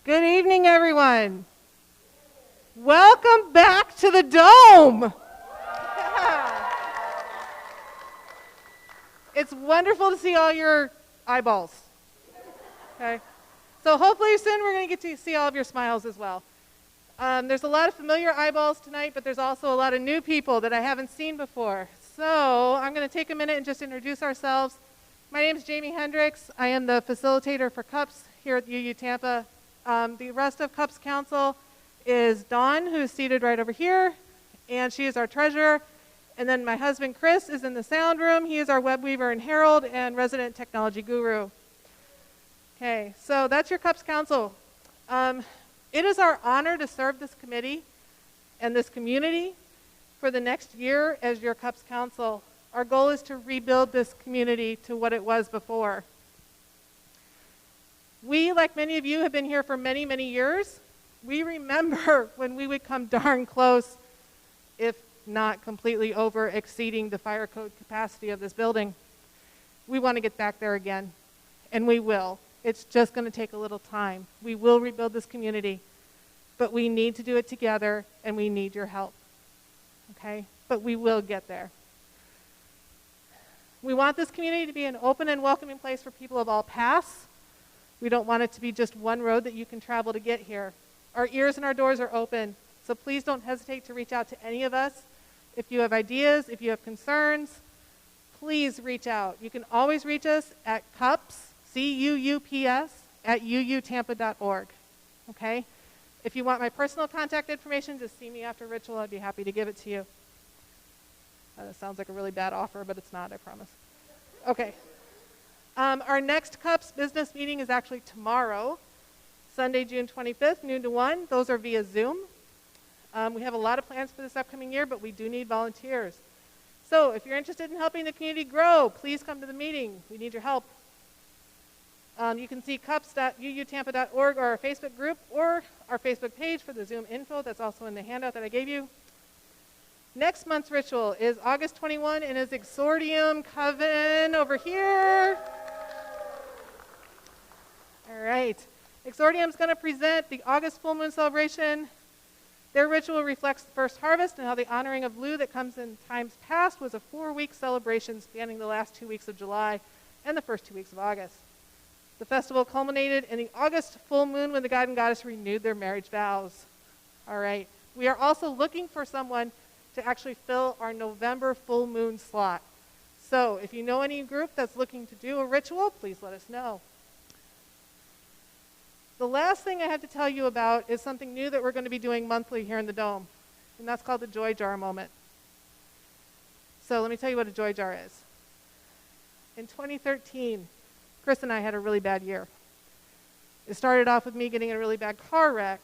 Good evening, everyone. Welcome back to the Dome. It's wonderful to see all your eyeballs. Okay, so hopefully soon we're going to get to see all of your smiles as well. There's a lot of familiar eyeballs tonight, but there's also a lot of new people that I haven't seen before. So I'm going to take a minute and just introduce ourselves. My name is Jamie Hendricks. I am the facilitator for CUPS here at UU Tampa. The rest of CUPS Council is Dawn, who is seated right over here, and she is our treasurer. And then my husband, Chris, is in the sound room. He is our web weaver and herald and resident technology guru. Okay, so that's your CUPS Council. It is our honor to serve this committee and this community for the next year as your CUPS Council. Our goal is to rebuild this community to what it was before. We, like many of you, have been here for many, many years. We remember when we would come darn close, if not completely over exceeding the fire code capacity of this building. We want to get back there again, and we will. It's just going to take a little time. We will rebuild this community, but we need to do it together, and we need your help, okay? But we will get there. We want this community to be an open and welcoming place for people of all paths. We don't want it to be just one road that you can travel to get here. Our ears and our doors are open, so please don't hesitate to reach out to any of us. If you have ideas, if you have concerns, please reach out. You can always reach us at CUPS, C-U-U-P-S, at uutampa.org, okay? If you want my personal contact information, just see me after ritual. I'd be happy to give it to you. That sounds like a really bad offer, but it's not, I promise. Okay. Our next CUPS business meeting is actually tomorrow, Sunday, June 25th, noon to 1. Those are via Zoom. We have a lot of plans for this upcoming year, but we do need volunteers. So if you're interested in helping the community grow, please come to the meeting. We need your help. You can see cups.uutampa.org or our Facebook group or our Facebook page for the Zoom info. That's also in the handout that I gave you. Next month's ritual is August 21 and is Exordium Coven over here. All right. Exordium is going to present the August full moon celebration. Their ritual reflects the first harvest and how the honoring of Lu that comes in times past was a 4-week celebration spanning the last 2 weeks of July and the first 2 weeks of August. The festival culminated in the August full moon when the god and goddess renewed their marriage vows. All right. We are also looking for someone to actually fill our November full moon slot. So if you know any group that's looking to do a ritual, please let us know. The last thing I have to tell you about is something new that we're going to be doing monthly here in the Dome, and that's called the Joy Jar Moment. So let me tell you what a Joy Jar is. In 2013, Chris and I had a really bad year. It started off with me getting in a really bad car wreck.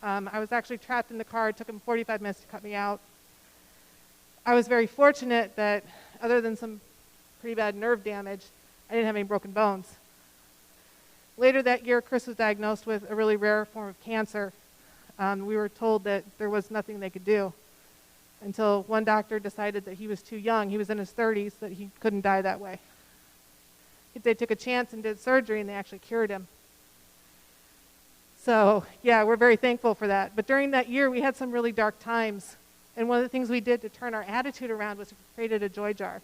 I was actually trapped in the car. It took him 45 minutes to cut me out. I was very fortunate that, other than some pretty bad nerve damage, I didn't have any broken bones. Later that year, Chris was diagnosed with a really rare form of cancer. We were told that there was nothing they could do until one doctor decided that he was too young. He was in his 30s, that he couldn't die that way. They took a chance and did surgery, and they actually cured him. So, yeah, we're very thankful for that. But during that year, we had some really dark times. And one of the things we did to turn our attitude around was we created a joy jar.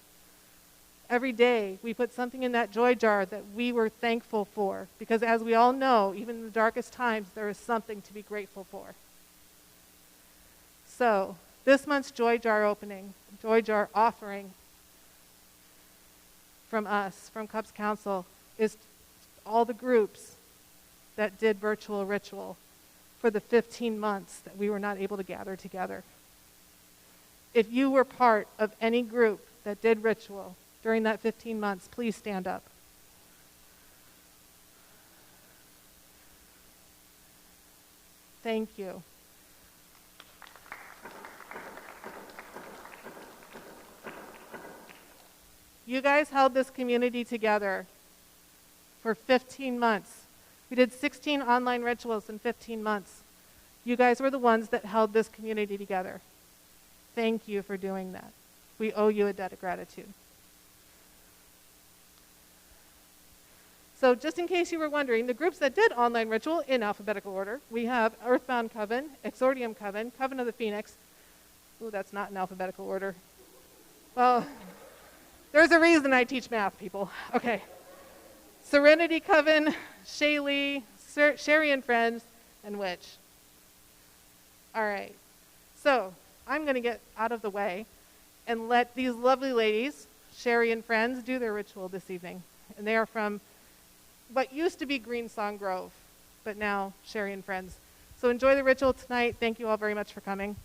Every day, we put something in that joy jar that we were thankful for. Because as we all know, even in the darkest times, there is something to be grateful for. So, this month's joy jar opening, joy jar offering from us, from CUPS Council, is all the groups that did virtual ritual for the 15 months that we were not able to gather together. If you were part of any group that did ritual during that 15 months, please stand up. Thank you. You guys held this community together for 15 months. We did 16 online rituals in 15 months. You guys were the ones that held this community together. Thank you for doing that. We owe you a debt of gratitude. So just in case you were wondering, the groups that did online ritual in alphabetical order, we have Earthbound Coven, Exordium Coven, Coven of the Phoenix. Ooh, that's not in alphabetical order. Well, there's a reason I teach math, people. Okay. Serenity Coven, Shaylee, Sherry and Friends, and Witch. All right. So I'm going to get out of the way and let these lovely ladies, Sherry and Friends, do their ritual this evening. And they are from what used to be Greensong Grove, but now Sherry and Friends. So enjoy the ritual tonight. Thank you all very much for coming.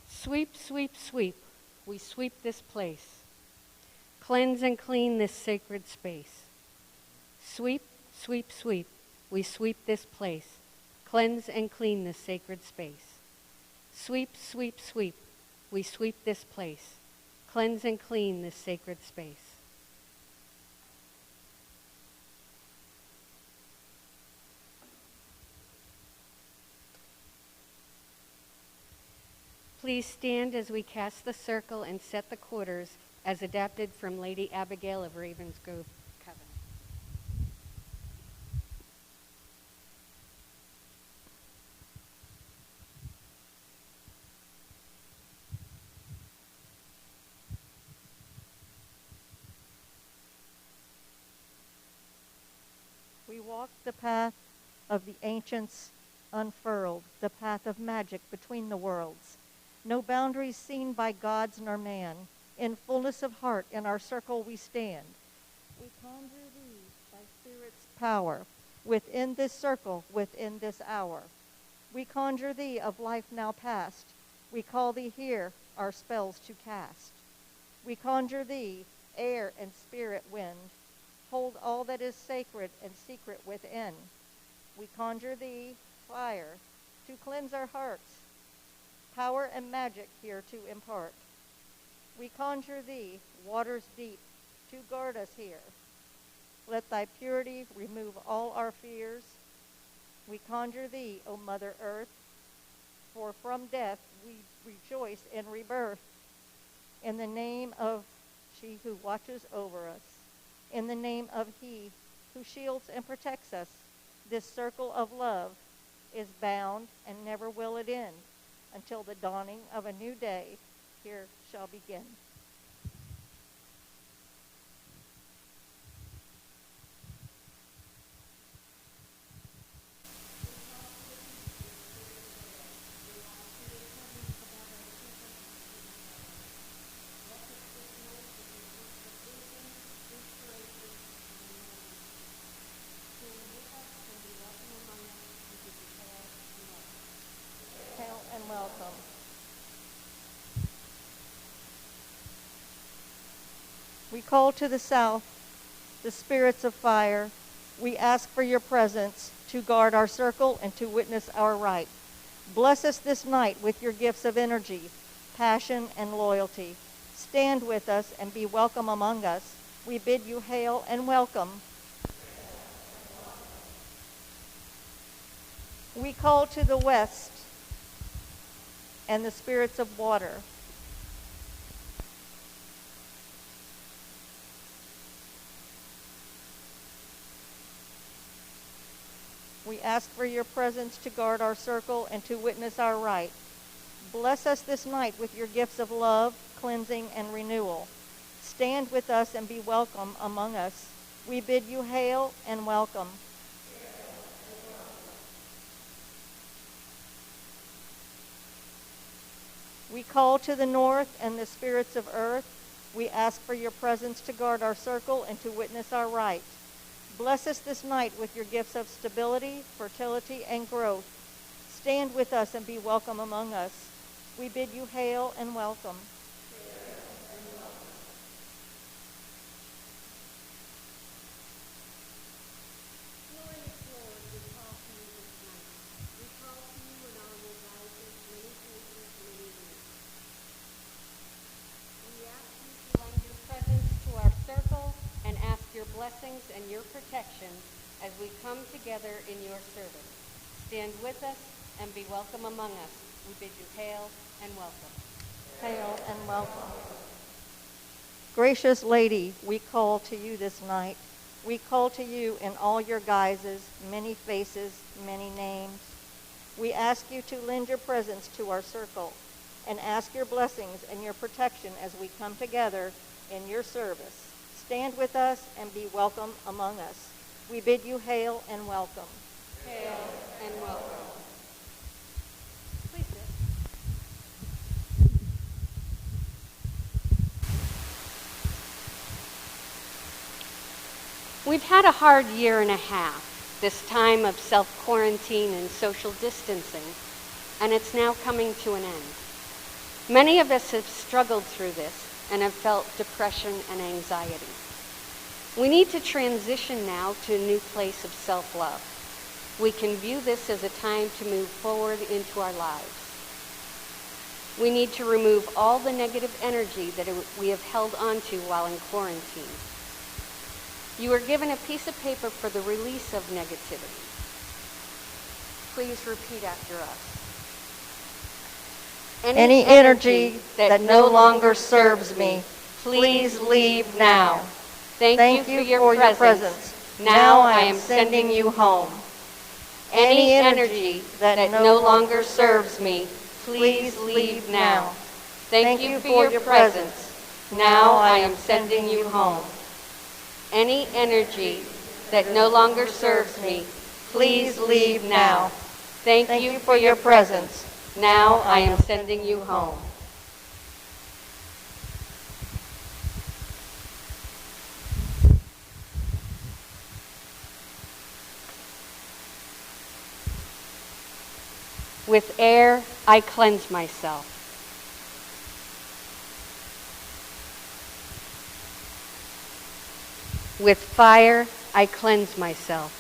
Sweep, sweep, sweep, we sweep this place. Cleanse and clean this sacred space. Sweep, sweep, sweep, we sweep this place. Cleanse and clean this sacred space. Sweep, sweep, sweep, we sweep this place. Cleanse and clean this sacred space. Please stand as we cast the circle and set the quarters as adapted from Lady Abigail of Ravensgrove Coven. We walk the path of the ancients unfurled, the path of magic between the worlds. No boundaries seen by gods nor man. In fullness of heart in our circle we stand. We conjure thee by spirit's power within this circle, within this hour. We conjure thee of life now past. We call thee here our spells to cast. We conjure thee, air and spirit wind. Hold all that is sacred and secret within. We conjure thee, fire, to cleanse our hearts. Power and magic here to impart. We conjure thee, waters deep, to guard us here. Let thy purity remove all our fears. We conjure thee, O Mother Earth, for from death we rejoice in rebirth. In the name of she who watches over us, in the name of he who shields and protects us, this circle of love is bound and never will it end. Until the dawning of a new day here shall begin. Hail and welcome. We call to the south the spirits of fire. We ask for your presence to guard our circle and to witness our right. Bless us this night with your gifts of energy, passion, and loyalty. Stand with us and be welcome among us. We bid you hail and welcome. We call to the west and the spirits of water. We ask for your presence to guard our circle and to witness our right. Bless us this night with your gifts of love, cleansing, and renewal. Stand with us and be welcome among us. We bid you hail and welcome. We call to the north and the spirits of earth. We ask for your presence to guard our circle and to witness our right. Bless us this night with your gifts of stability, fertility, and growth. Stand with us and be welcome among us. We bid you hail and welcome. Blessings and your protection as we come together in your service. Stand with us and be welcome among us. We bid you hail and welcome. Hail and welcome. Gracious Lady, we call to you this night. We call to you in all your guises, many faces, many names. We ask you to lend your presence to our circle and ask your blessings and your protection as we come together in your service. Stand with us and be welcome among us. We bid you hail and welcome. Hail and welcome. Please sit. We've had a hard year and a half, this time of self-quarantine and social distancing, and it's now coming to an end. Many of us have struggled through this and have felt depression and anxiety. We need to transition now to a new place of self-love. We can view this as a time to move forward into our lives. We need to remove all the negative energy that we have held onto while in quarantine. You are given a piece of paper for the release of negativity. Please repeat after us. Any energy that no longer serves me, please leave now. Thank you for your presence. Now I am sending you home. Any energy that no longer serves me, please leave now. Thank you for your presence. Now I am sending you home. Any energy that no longer serves me, please leave now. Thank you for your presence. Now I am sending you home. With air, I cleanse myself. With fire, I cleanse myself.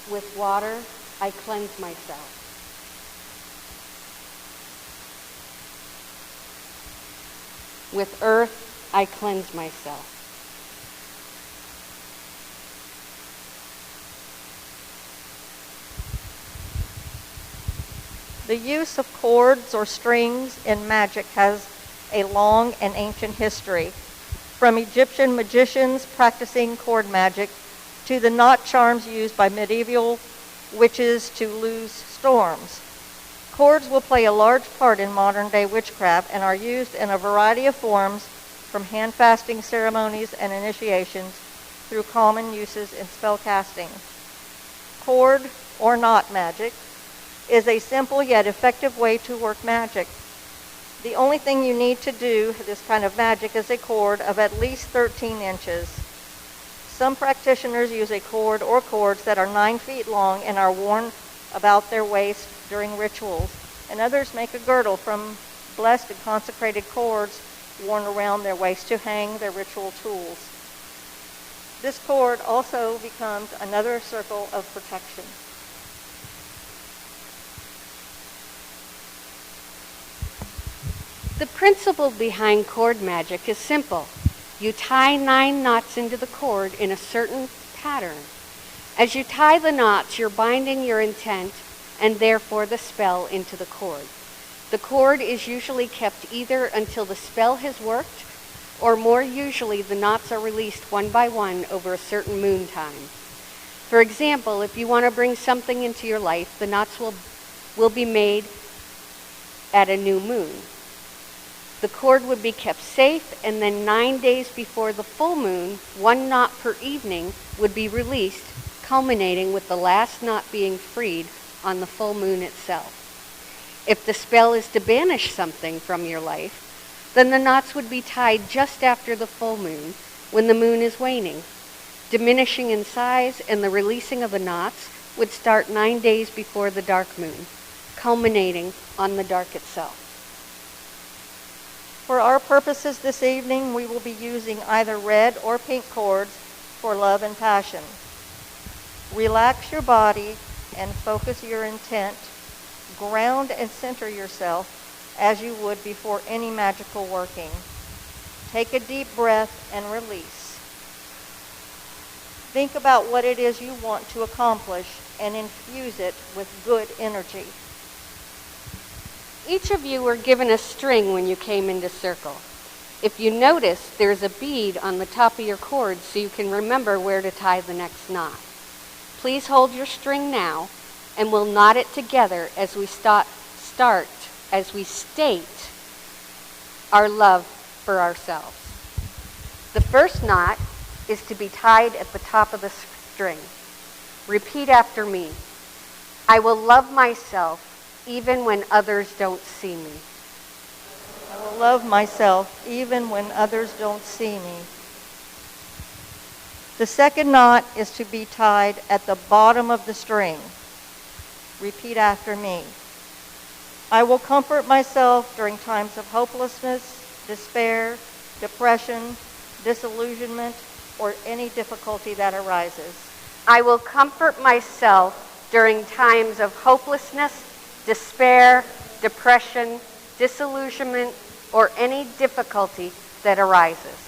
With water, I cleanse myself. With earth, I cleanse myself. The use of cords or strings in magic has a long and ancient history, from Egyptian magicians practicing cord magic to the knot charms used by medieval witches to lose storms. Cords will play a large part in modern-day witchcraft and are used in a variety of forms, from hand-fasting ceremonies and initiations through common uses in spell casting. Cord or knot magic is a simple yet effective way to work magic. The only thing you need to do this kind of magic is a cord of at least 13 inches. Some practitioners use a cord or cords that are 9 feet long and are worn about their waist during rituals, and others make a girdle from blessed and consecrated cords worn around their waist to hang their ritual tools. This cord also becomes another circle of protection. The principle behind cord magic is simple. You tie 9 knots into the cord in a certain pattern. As you tie the knots, you're binding your intent and therefore the spell into the cord. The cord is usually kept either until the spell has worked, or more usually the knots are released one by one over a certain moon time. For example, if you want to bring something into your life, the knots will be made at a new moon. The cord would be kept safe, and then 9 days before the full moon, 1 knot per evening would be released, culminating with the last knot being freed on the full moon itself. If the spell is to banish something from your life, then the knots would be tied just after the full moon, when the moon is waning, diminishing in size, and the releasing of the knots would start 9 days before the dark moon, culminating on the dark itself. For our purposes this evening, we will be using either red or pink cords for love and passion. Relax your body and focus your intent. Ground and center yourself as you would before any magical working. Take a deep breath and release. Think about what it is you want to accomplish and infuse it with good energy. Each of you were given a string when you came into circle. If you notice, there's a bead on the top of your cord so you can remember where to tie the next knot. Please hold your string now, and we'll knot it together as we state our love for ourselves. The first knot is to be tied at the top of the string. Repeat after me. I will love myself even when others don't see me. I will love myself even when others don't see me. The second knot is to be tied at the bottom of the string. Repeat after me. I will comfort myself during times of hopelessness, despair, depression, disillusionment, or any difficulty that arises. I will comfort myself during times of hopelessness, despair, depression, disillusionment, or any difficulty that arises.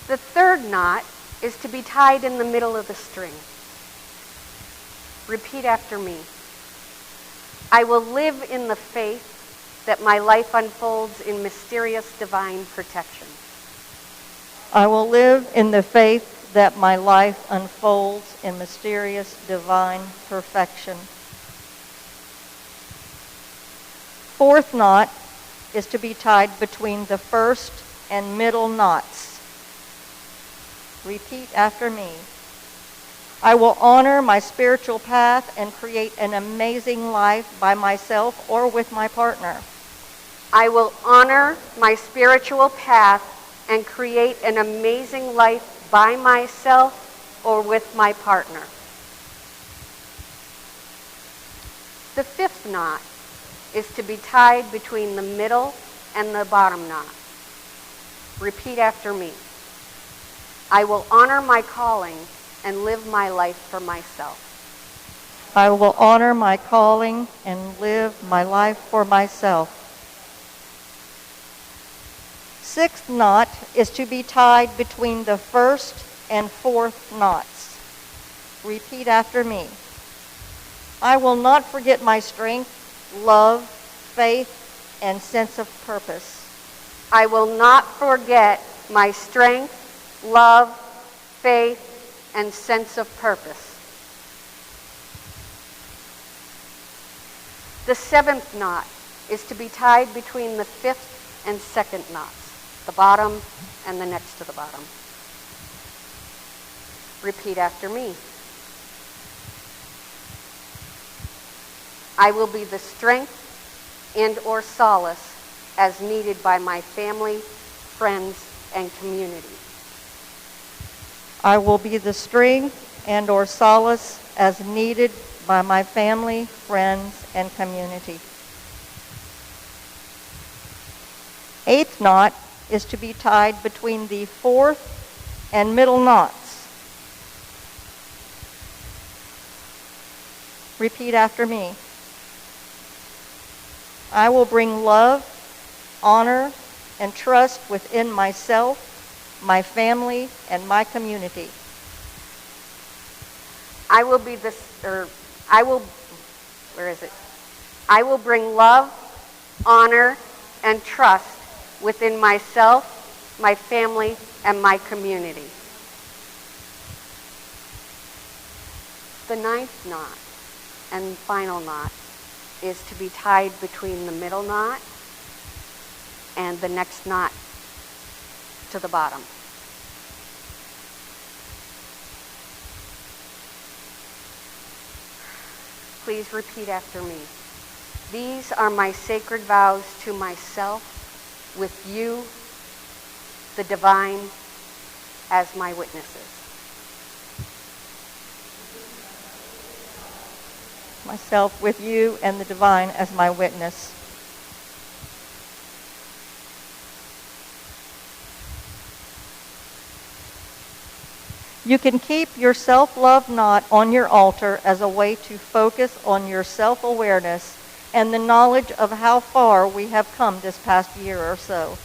The third knot is to be tied in the middle of the string. Repeat after me. I will live in the faith that my life unfolds in mysterious divine protection. I will live in the faith that my life unfolds in mysterious divine perfection. Fourth knot is to be tied between the first and middle knots. Repeat after me. I will honor my spiritual path and create an amazing life by myself or with my partner. I will honor my spiritual path and create an amazing life by myself or with my partner. The fifth knot is to be tied between the middle and the bottom knot. Repeat after me. I will honor my calling and live my life for myself. I will honor my calling and live my life for myself. Sixth knot is to be tied between the first and fourth knots. Repeat after me. I will not forget my strength, love, faith, and sense of purpose. I will not forget my strength, love, faith, and sense of purpose. The seventh knot is to be tied between the fifth and second knots, the bottom and the next to the bottom. Repeat after me. I will be the strength and or solace as needed by my family, friends, and community. I will be the strength and or solace as needed by my family, friends, and community. Eighth knot is to be tied between the fourth and middle knots. Repeat after me. I will bring love, honor, and trust within myself, my family, and my community. I will bring love, honor, and trust within myself, my family, and my community. The ninth knot and final knot is to be tied between the middle knot and the next knot to the bottom. Please repeat after me. These are my sacred vows to myself, with you, the divine, as my witnesses. Myself with you and the divine as my witness. You can keep your self-love knot on your altar as a way to focus on your self-awareness and the knowledge of how far we have come this past year or so.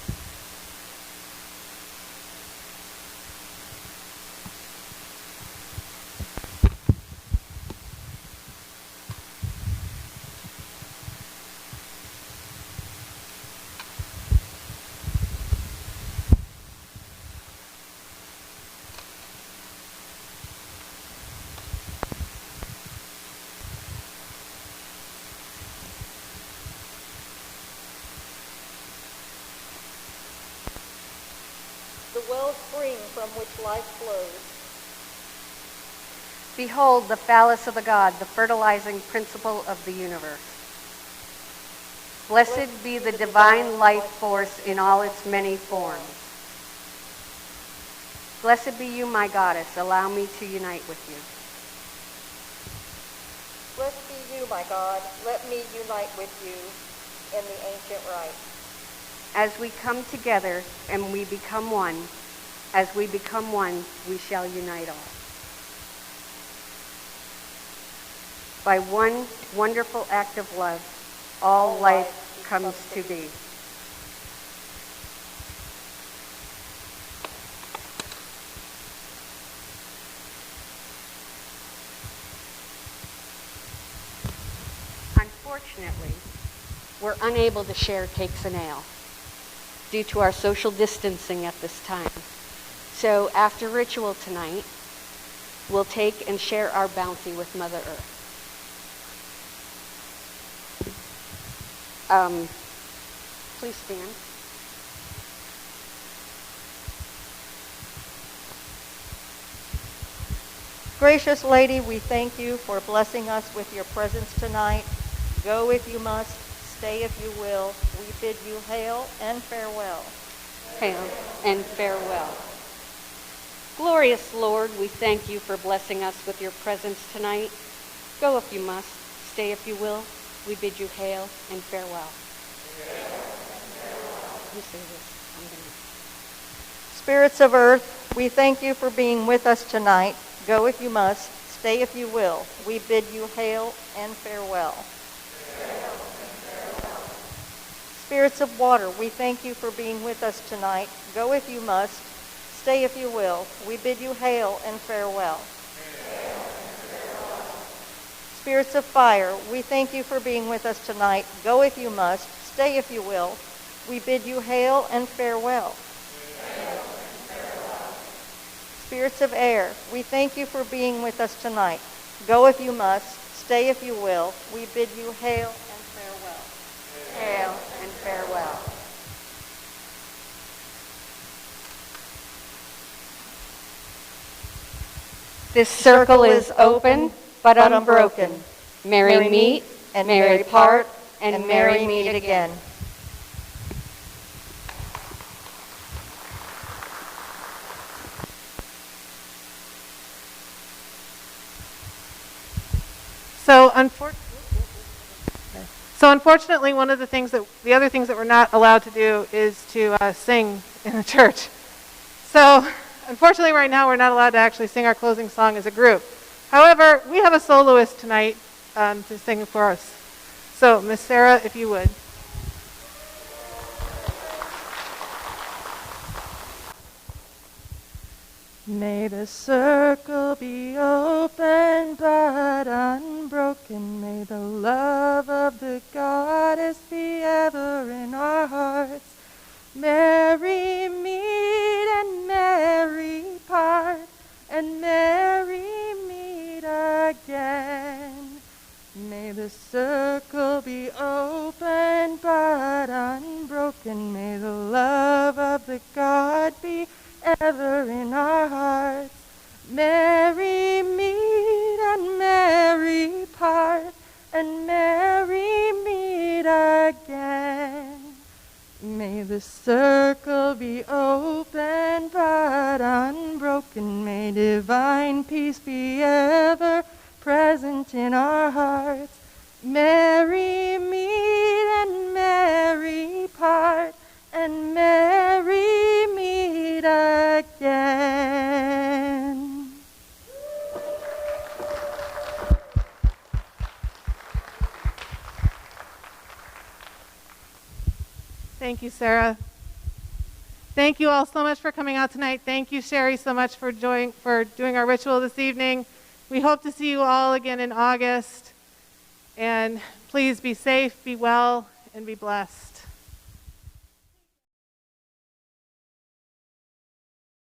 spring from which life flows. Behold the phallus of the God, the fertilizing principle of the universe. Blessed be the divine life force in all its many forms. Blessed be you, my goddess. Allow me to unite with you. Blessed be you, my God. Let me unite with you in the ancient rite. As we come together and we become one, as we become one, we shall unite all. By one wonderful act of love, all life comes to be. Unfortunately, we're unable to share cakes and ale due to our social distancing at this time. So after ritual tonight, we'll take and share our bounty with Mother Earth. Please stand. Gracious Lady, we thank you for blessing us with your presence tonight. Go if you must, stay if you will. We bid you hail and farewell. Hail and farewell. Glorious Lord, we thank you for blessing us with your presence tonight. Go if you must, stay if you will. We bid you hail and farewell. You say this. I'm gonna... Spirits of earth, we thank you for being with us tonight. Go if you must, stay if you will. We bid you hail and farewell. Spirits of water, we thank you for being with us tonight. Go if you must, stay if you will. We bid you hail and farewell. Spirits of fire, we thank you for being with us tonight. Go if you must, stay if you will. We bid you hail and farewell. Spirits of air, we thank you for being with us tonight. Go if you must, stay if you will. We bid you hail and farewell. Hail and farewell. This circle is open, but unbroken. Merry meet, and merry part, and merry meet again. So unfortunately, one of the other things that we're not allowed to do is to sing in the church. So unfortunately, right now, we're not allowed to actually sing our closing song as a group. However, we have a soloist tonight to sing for us. So Miss Sarah, if you would. May the circle be open but unbroken. May the love of the goddess be ever in our hearts. Merry meet and merry part, and merry meet again. May the circle be open but unbroken. May the love of the God be ever in our hearts. Merry meet and merry part, and merry meet again. May the circle be open but unbroken. May divine peace be ever present in our hearts. Merry meet and merry part, and merry meet again. Thank you, Sarah. Thank you all so much for coming out tonight. Thank you, Sherry, so much for doing our ritual this evening. We hope to see you all again in August. And please be safe, be well, and be blessed.